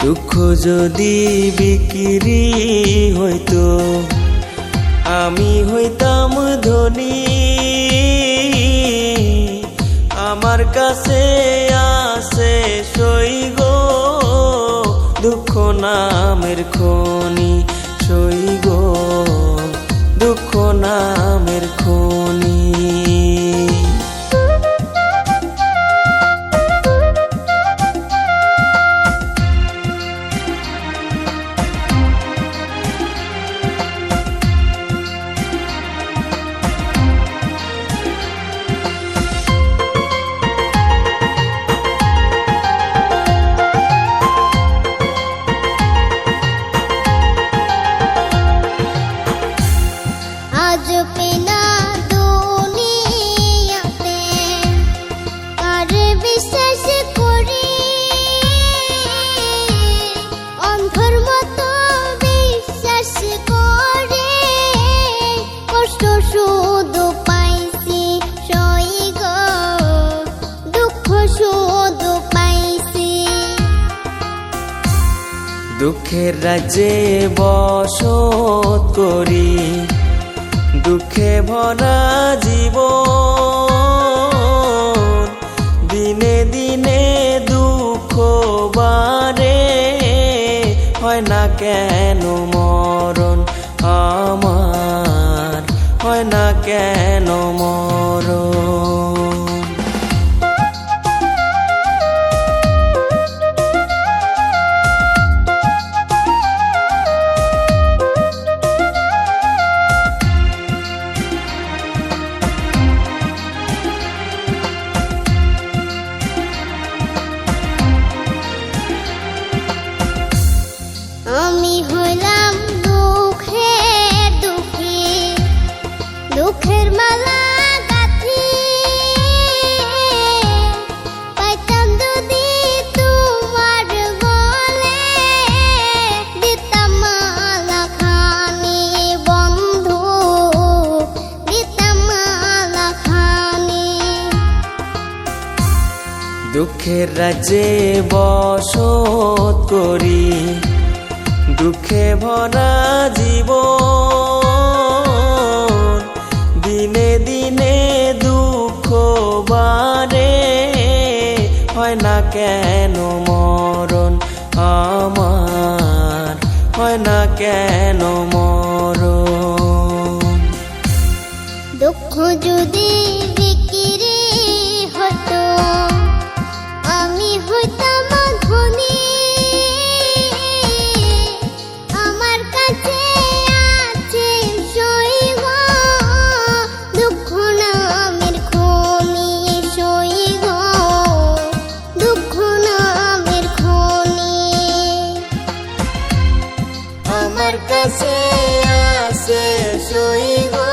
দুঃখ যদি বিক্রি হইতো আমি হইতাম ধনী। আমার কাছে আছে সই গো দুঃখ নামের খনি, সই গো দুঃখ নামের খনি। আজ পেনা দুনিয়াতে কার বিশ্বাস করি, অন্ধর মতো বিশ্বাস করে কষ্ট শুধু পাইছি সই গো দুঃখ শুধু পাইছি। দুঃখের রাজ্যে বসত করি দুঃখে ভরা জীবন, দিনে দিনে দুঃখ বাড়ে হয় না কেন মরণ আমার, হয় না কেন মরণ। আমি হইলাম দুঃখের দুঃখী, দুঃখের মালা গাঁথি পাইতাম যদি তোমার গলে, দিতাম মালা খানি বন্ধু, দিতাম মালা খানি। দুঃখের রাজ্যে বসত করি দুঃখে ভরা জীবন, দিনে দিনে দুঃখ বাড়ে হয় না কেন মরণ আমার, হয় না কেন মরণ। দুঃখ যদি বিক্রি হতো আমি হইতাম ধনী। আমার কাছে আছে সই গো দুঃখ নামের খনি, সই গো দুঃখ নামের খনি। আমার কাছে আছে সই গো